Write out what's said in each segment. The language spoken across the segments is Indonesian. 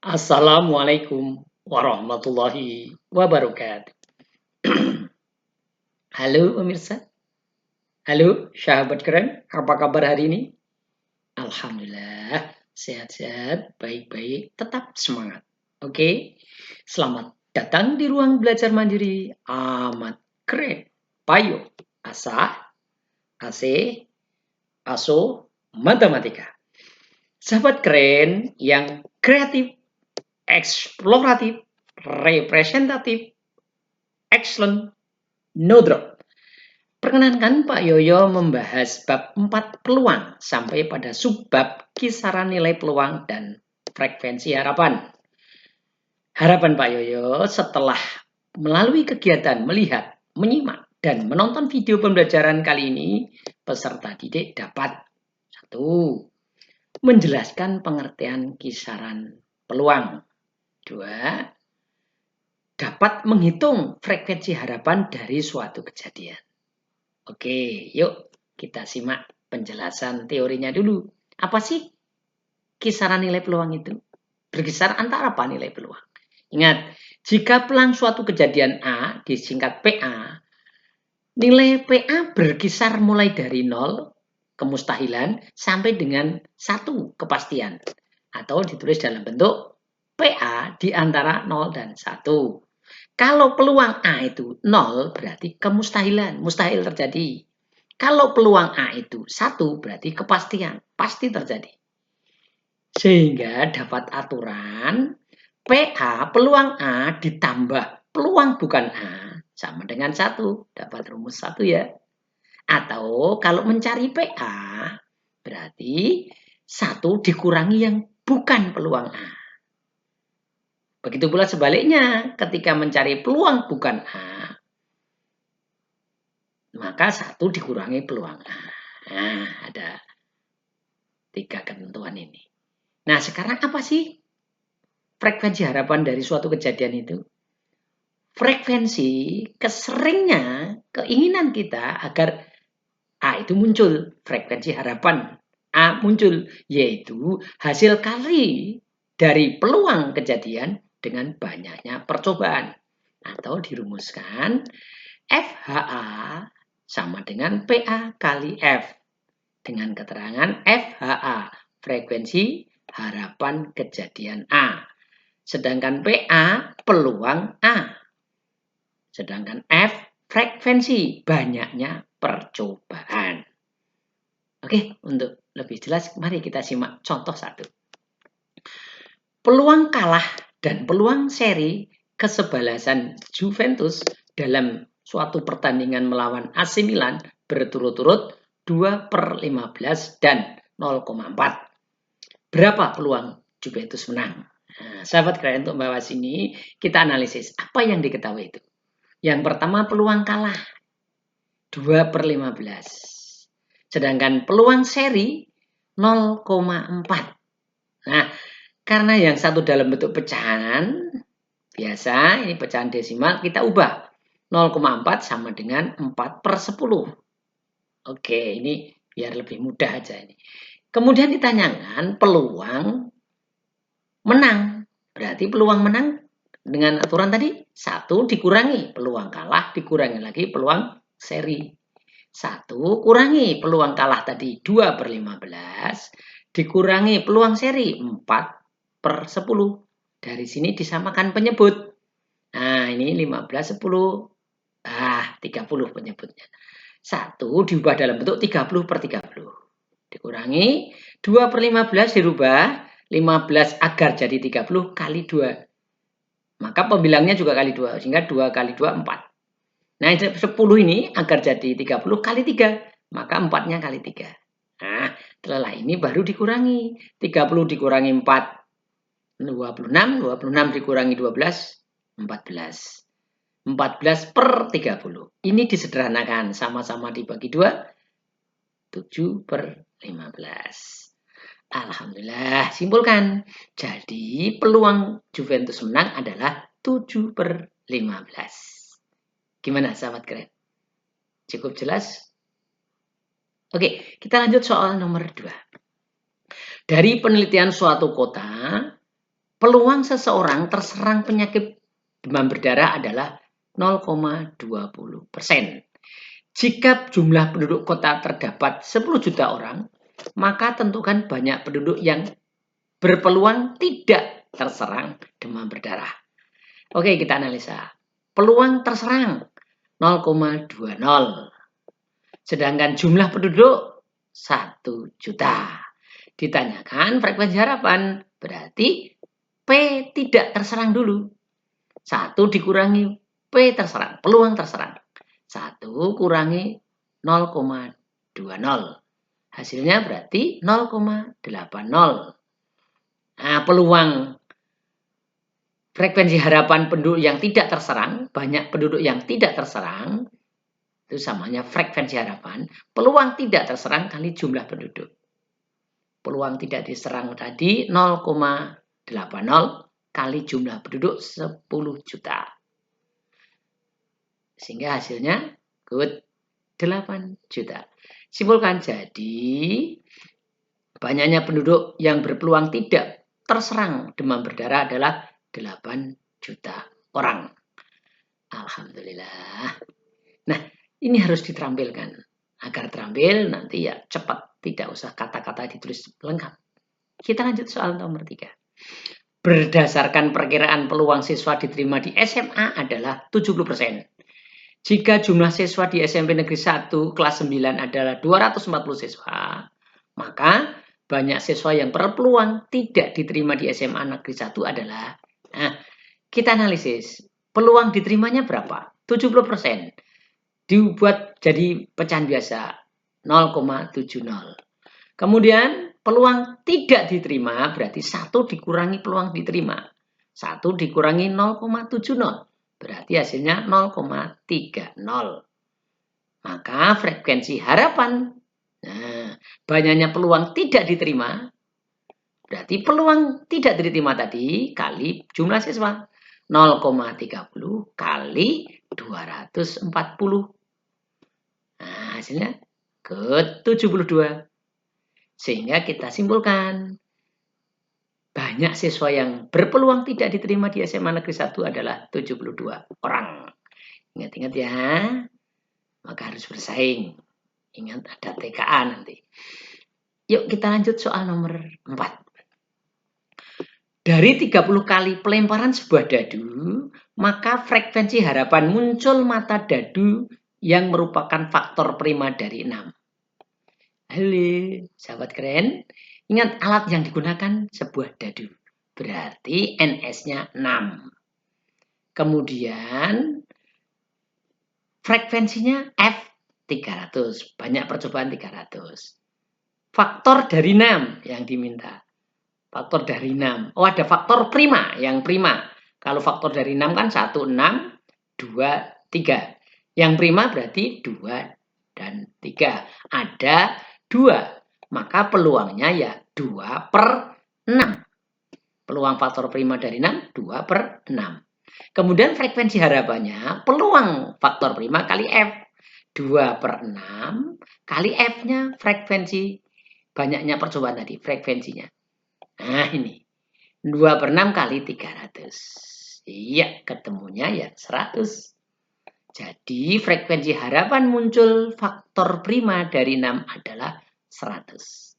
Assalamualaikum warahmatullahi wabarakatuh. Halo pemirsa, halo sahabat keren, apa kabar hari ini? Alhamdulillah, sehat-sehat, baik-baik, tetap semangat. Oke, selamat datang di ruang belajar mandiri amat keren. Payo, asa, ase, aso, matematika. Sahabat keren yang kreatif, eksploratif, representatif, excellent, no drop. Perkenankan Pak Yoyo membahas bab 4 peluang sampai pada subbab kisaran nilai peluang dan frekuensi harapan. Harapan Pak Yoyo setelah melalui kegiatan melihat, menyimak, dan menonton video pembelajaran kali ini, peserta didik dapat 1. Menjelaskan pengertian kisaran peluang. 2. Dapat menghitung frekuensi harapan dari suatu kejadian. Oke, yuk kita simak penjelasan teorinya dulu. Apa sih kisaran nilai peluang itu? Berkisar antara apa nilai peluang? Ingat, jika peluang suatu kejadian A disingkat PA, nilai PA berkisar mulai dari 0 kemustahilan sampai dengan 1 kepastian. Atau ditulis dalam bentuk PA di antara 0 dan 1. Kalau peluang A itu 0 berarti kemustahilan, mustahil terjadi. Kalau peluang A itu 1 berarti kepastian, pasti terjadi. Sehingga dapat aturan PA peluang A ditambah peluang bukan A sama dengan 1. Dapat rumus 1 ya. Atau kalau mencari PA berarti 1 dikurangi yang bukan peluang A. Begitu pula sebaliknya, ketika mencari peluang bukan A, maka 1 dikurangi peluang A. Nah, ada 3 ketentuan ini. Nah, sekarang apa sih frekuensi harapan dari suatu kejadian itu? Frekuensi keseringnya keinginan kita agar A itu muncul, frekuensi harapan A muncul, yaitu hasil kali dari peluang kejadian dengan banyaknya percobaan. Atau dirumuskan FHA sama dengan PA kali F. Dengan keterangan FHA, frekuensi harapan kejadian A. Sedangkan PA, peluang A. Sedangkan F, frekuensi banyaknya percobaan. Oke, untuk lebih jelas, mari kita simak contoh 1. Peluang kalah dan peluang seri kesebelasan Juventus dalam suatu pertandingan melawan AC Milan berturut-turut 2/15 dan 0,4. Berapa peluang Juventus menang? Nah, sahabat kalian, untuk membahas ini, kita analisis apa yang diketahui itu. Yang pertama, peluang kalah 2/15. Sedangkan peluang seri 0,4. Nah, karena yang satu dalam bentuk pecahan, biasa ini pecahan desimal, kita ubah. 0,4 sama dengan 4/10. Oke, ini biar lebih mudah aja ini. Kemudian ditanyakan peluang menang. Berarti peluang menang dengan aturan tadi 1 dikurangi peluang kalah, dikurangi lagi peluang seri. 1 kurangi peluang kalah tadi 2/15, dikurangi peluang seri 4/10. Dari sini disamakan penyebut. Nah, ini 15, 10. 30 penyebutnya. 1 diubah dalam bentuk 30/30. Dikurangi 2/15 dirubah 15 agar jadi 30 kali 2. Maka pembilangnya juga kali 2, sehingga 2 kali 2, 4. Nah, 10 ini agar jadi 30 kali 3, maka 4-nya kali 3. Nah, setelah ini baru dikurangi. 30 dikurangi 4, 26. 26 dikurangi 12, 14. 14/30. Ini disederhanakan, sama-sama dibagi 2, 7/15. Alhamdulillah, simpulkan. Jadi peluang Juventus menang adalah 7/15. Gimana sahabat keren? Cukup jelas? Oke, kita lanjut soal nomor 2. Dari penelitian suatu kota, peluang seseorang terserang penyakit demam berdarah adalah 0,20%. Jika jumlah penduduk kota terdapat 10 juta orang, maka tentukan banyak penduduk yang berpeluang tidak terserang demam berdarah. Oke, kita analisa. Peluang terserang 0,20. Sedangkan jumlah penduduk 1 juta. Ditanyakan frekuensi harapan, berarti P tidak terserang dulu. 1 dikurangi P terserang, peluang terserang. 1 kurangi 0,20. Hasilnya berarti 0,80. Nah, peluang frekuensi harapan penduduk yang tidak terserang, banyak penduduk yang tidak terserang, itu samanya frekuensi harapan, peluang tidak terserang kali jumlah penduduk. Peluang tidak diserang tadi 0,80 kali jumlah penduduk 10 juta. Sehingga hasilnya 8 juta. Simpulkan, jadi banyaknya penduduk yang berpeluang tidak terserang demam berdarah adalah 8 juta orang. Alhamdulillah. Nah, ini harus diterampilkan. Agar terampil nanti ya cepat, tidak usah kata-kata ditulis lengkap. Kita lanjut soal nomor 3. Berdasarkan perkiraan peluang siswa diterima di SMA adalah 70%. Jika jumlah siswa di SMP Negeri 1 kelas 9 adalah 240 siswa, maka banyak siswa yang berpeluang tidak diterima di SMA Negeri 1 adalah, nah, kita analisis, peluang diterimanya berapa? 70%. Dibuat jadi pecahan biasa, 0,70. Kemudian peluang tidak diterima berarti 1 dikurangi peluang diterima. 1 dikurangi 0,70. Berarti hasilnya 0,30. Maka frekuensi harapan, nah, banyaknya peluang tidak diterima, berarti peluang tidak diterima tadi kali jumlah siswa. 0,30 kali 240. Nah, hasilnya ke-72. Sehingga kita simpulkan, banyak siswa yang berpeluang tidak diterima di SMA Negeri 1 adalah 72 orang. Ingat-ingat ya, maka harus bersaing. Ingat ada TKA nanti. Yuk kita lanjut soal nomor 4. Dari 30 kali pelemparan sebuah dadu, maka frekuensi harapan muncul mata dadu yang merupakan faktor prima dari 6. Halo, sahabat keren. Ingat alat yang digunakan sebuah dadu. Berarti NS-nya 6. Kemudian frekuensinya F300. Banyak percobaan 300. Faktor dari 6 yang diminta. Faktor dari 6. Oh, ada faktor prima, yang prima. Kalau faktor dari 6 kan 1, 6, 2, 3. Yang prima berarti 2 dan 3. Ada 2. Maka peluangnya ya 2/6. Peluang faktor prima dari 6, 2/6. Kemudian frekuensi harapannya, peluang faktor prima kali F. 2/6 kali F-nya frekuensi. Banyaknya percobaan tadi, frekuensinya. Nah ini, 2/6 kali 300. Iya, ketemunya ya 100. Jadi frekuensi harapan muncul faktor prima dari 6 adalah 100.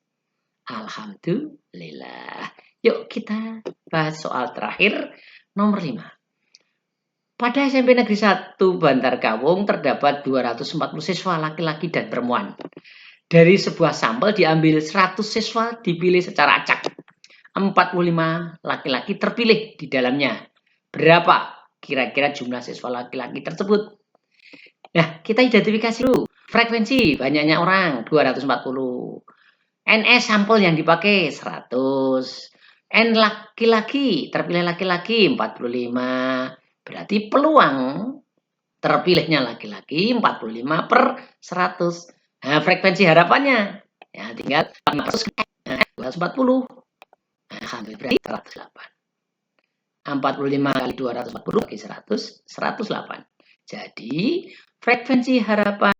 Alhamdulillah. Yuk kita bahas soal terakhir, nomor 5. Pada SMP Negeri 1 Bantar Kawung terdapat 240 siswa laki-laki dan perempuan. Dari sebuah sampel diambil 100 siswa dipilih secara acak. 45 laki-laki terpilih di dalamnya. Berapa kira-kira jumlah siswa laki-laki tersebut? Nah, kita identifikasi dulu. Frekuensi banyaknya orang 240. NS sampel yang dipakai 100. N laki-laki, terpilih laki-laki 45. Berarti peluang terpilihnya laki-laki 45/100. Nah, frekuensi harapannya ya tinggal 240. Berarti 108. 45 kali 240 bagi 100, 108. Jadi frekuensi harapan